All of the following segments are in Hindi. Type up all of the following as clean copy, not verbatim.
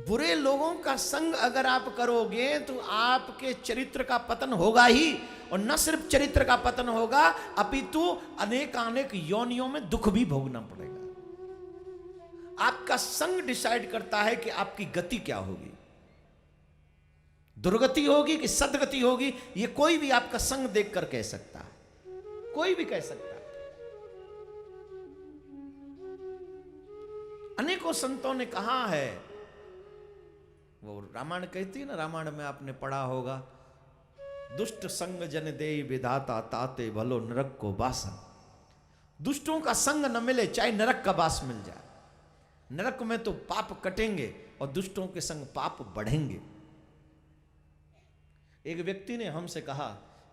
बुरे लोगों का संग अगर आप करोगे तो आपके चरित्र का पतन होगा ही, और न सिर्फ चरित्र का पतन होगा अपितु अनेक योनियों में दुख भी भोगना पड़ेगा। आपका संग डिसाइड करता है कि आपकी गति क्या होगी, दुर्गति होगी कि सदगति होगी। ये कोई भी आपका संग देखकर कह सकता है, कोई भी कह सकता है। अनेकों संतों ने कहा है, वो रामायण कहती है ना, रामायण में आपने पढ़ा होगा, दुष्ट संग जन देई विधाता ताते भलो नरक को बासा। दुष्टों का संग न मिले चाहे नरक का बास मिल जाए, नरक में तो पाप कटेंगे और दुष्टों के संग पाप बढ़ेंगे। एक व्यक्ति ने हमसे कहा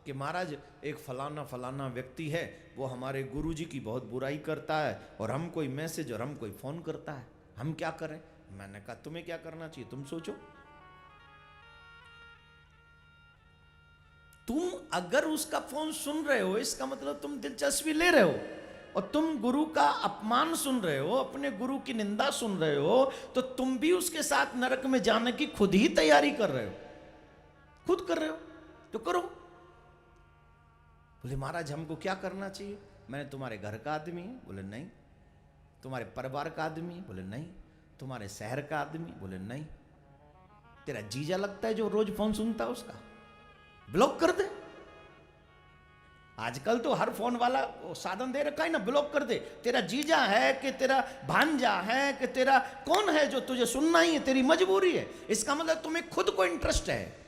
कि महाराज एक फलाना फलाना व्यक्ति है, वो हमारे गुरुजी की बहुत बुराई करता है और हम कोई मैसेज और हम कोई फोन करता है, हम क्या करें। मैंने कहा तुम्हें क्या करना चाहिए तुम सोचो। तुम अगर उसका फोन सुन रहे हो इसका मतलब तुम दिलचस्पी ले रहे हो, और तुम गुरु का अपमान सुन रहे हो, अपने गुरु की निंदा सुन रहे हो, तो तुम भी उसके साथ नरक में जाने की खुद ही तैयारी कर रहे हो। खुद कर रहे हो तो करो। बोले महाराज हमको क्या करना चाहिए। मैंने तुम्हारे घर का आदमी है, बोले नहीं। तुम्हारे परिवार का आदमी, बोले नहीं। तुम्हारे शहर का आदमी, बोले नहीं। तेरा जीजा लगता है जो रोज फोन सुनता है, उसका ब्लॉक कर दे। आजकल तो हर फोन वाला साधन दे रखा है ना, ब्लॉक कर दे। तेरा जीजा है कि तेरा भांजा है कि तेरा कौन है जो तुझे सुनना ही है, तेरी मजबूरी है। इसका मतलब तुम्हें खुद को इंटरेस्ट है।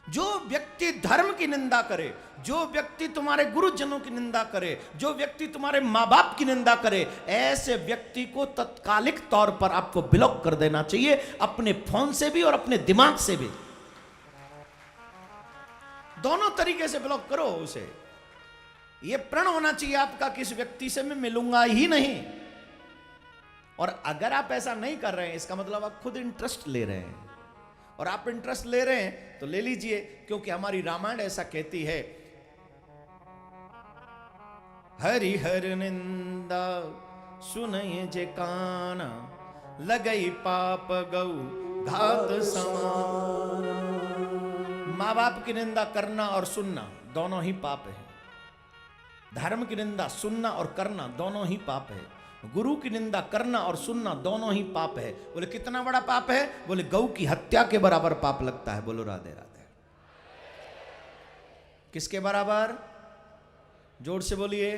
जो व्यक्ति धर्म की निंदा करे, जो व्यक्ति तुम्हारे गुरुजनों की निंदा करे, जो व्यक्ति तुम्हारे माँ बाप की निंदा करे, ऐसे व्यक्ति को तत्कालिक तौर पर आपको ब्लॉक कर देना चाहिए, अपने फोन से भी और अपने दिमाग से भी। दोनों तरीके से ब्लॉक करो उसे। यह प्रण होना चाहिए आपका कि इस व्यक्ति से मैं मिलूंगा ही नहीं। और अगर आप ऐसा नहीं कर रहे हैं इसका मतलब आप खुद इंटरेस्ट ले रहे हैं, और आप इंटरेस्ट ले रहे हैं तो ले लीजिए, क्योंकि हमारी रामायण ऐसा कहती है, हरि हर निंदा सुनय जे काना, लगई पाप गौ घात समान। माँ बाप की निंदा करना और सुनना दोनों ही पाप है। धर्म की निंदा सुनना और करना दोनों ही पाप है। गुरु की निंदा करना और सुनना दोनों ही पाप है। बोले कितना बड़ा पाप है। बोले गौ की हत्या के बराबर पाप लगता है। बोलो राधे राधे। किसके बराबर, जोर से बोलिए,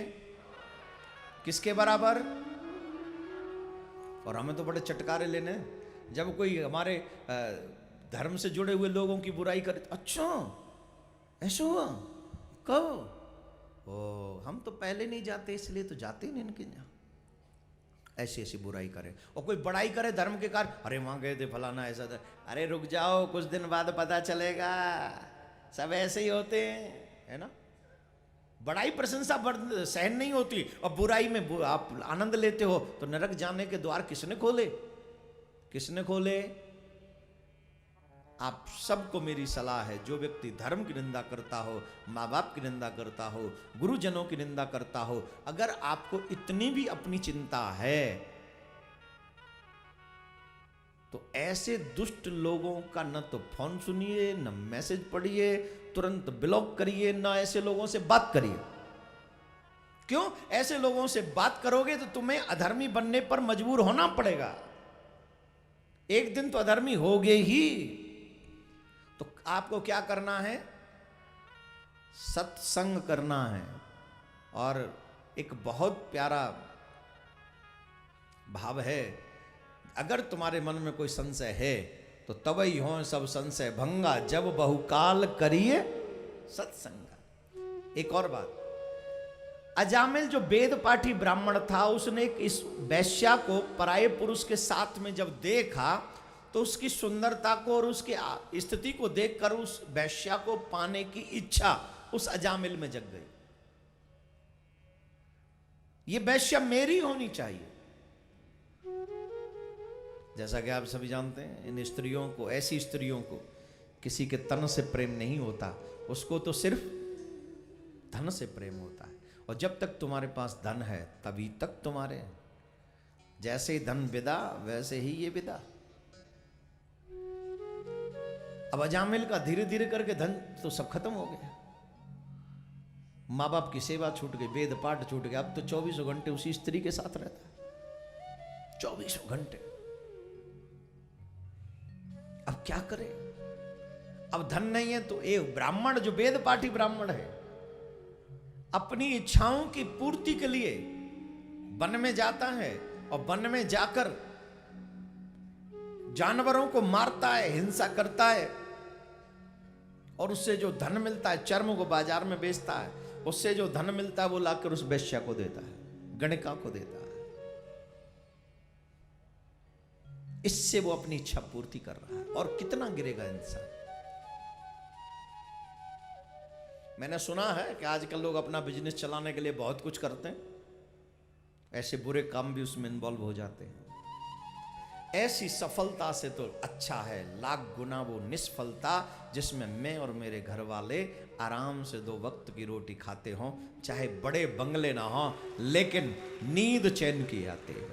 किसके बराबर। और हमें तो बड़े चटकारे लेने, जब कोई हमारे धर्म से जुड़े हुए लोगों की बुराई करे, अच्छा ऐसा हुआ कब, ओ हम तो पहले नहीं जाते इसलिए तो जाते ही नहीं इनके यहाँ। ऐसी ऐसी बुराई करे। और कोई बड़ाई करे धर्म के कारण, अरे वहां गए थे फलाना ऐसा था, अरे रुक जाओ कुछ दिन बाद पता चलेगा, सब ऐसे ही होते हैं, है ना। बड़ाई प्रशंसा सहन नहीं होती, और बुराई में आप आनंद लेते हो, तो नरक जाने के द्वार किसने खोले, किसने खोले। आप सबको मेरी सलाह है, जो व्यक्ति धर्म की निंदा करता हो, माँ बाप की निंदा करता हो, गुरुजनों की निंदा करता हो, अगर आपको इतनी भी अपनी चिंता है तो ऐसे दुष्ट लोगों का न तो फोन सुनिए, न मैसेज पढ़िए, तुरंत ब्लॉक करिए, न ऐसे लोगों से बात करिए। क्यों, ऐसे लोगों से बात करोगे तो तुम्हें अधर्मी बनने पर मजबूर होना पड़ेगा। एक दिन तो अधर्मी होगे ही। तो आपको क्या करना है, सत्संग करना है। और एक बहुत प्यारा भाव है, अगर तुम्हारे मन में कोई संशय है तो तबई हो सब संशय भंगा, जब बहुकाल करिए सत्संग। एक और बात, अजामिल जो वेद पाठी ब्राह्मण था, उसने इस वैश्या को पराये पुरुष के साथ में जब देखा तो उसकी सुंदरता को और उसकी स्थिति को देखकर उस वैश्या को पाने की इच्छा उस अजामिल में जग गई। ये वैश्या मेरी होनी चाहिए। जैसा कि आप सभी जानते हैं, इन स्त्रियों को, ऐसी स्त्रियों को किसी के तन से प्रेम नहीं होता, उसको तो सिर्फ धन से प्रेम होता है। और जब तक तुम्हारे पास धन है तभी तक तुम्हारे, जैसे ही धन विदा वैसे ही ये विदा। अब अजामिल का धीरे धीरे करके धन तो सब खत्म हो गया, माँ बाप की सेवा छूट गई, वेद पाठ छूट गया। अब तो 24 घंटे उसी स्त्री के साथ रहता है, 24 घंटे। अब क्या करे? अब धन नहीं है तो एक ब्राह्मण जो वेद पाठी ब्राह्मण है, अपनी इच्छाओं की पूर्ति के लिए वन में जाता है और वन में जाकर जानवरों को मारता है, हिंसा करता है, और उससे जो धन मिलता है, चर्म को बाजार में बेचता है, उससे जो धन मिलता है वो लाकर उस वेश्या को देता है, गणिका को देता है। इससे वो अपनी इच्छा पूर्ति कर रहा है। और कितना गिरेगा इंसान? मैंने सुना है कि आजकल लोग अपना बिजनेस चलाने के लिए बहुत कुछ करते हैं, ऐसे बुरे काम भी उसमें इन्वॉल्व हो जाते हैं। ऐसी सफलता से तो अच्छा है लाख गुना वो निष्फलता जिसमें मैं और मेरे घर वाले आराम से 2 वक्त की रोटी खाते हों, चाहे बड़े बंगले ना हों, लेकिन नींद चैन की आती है।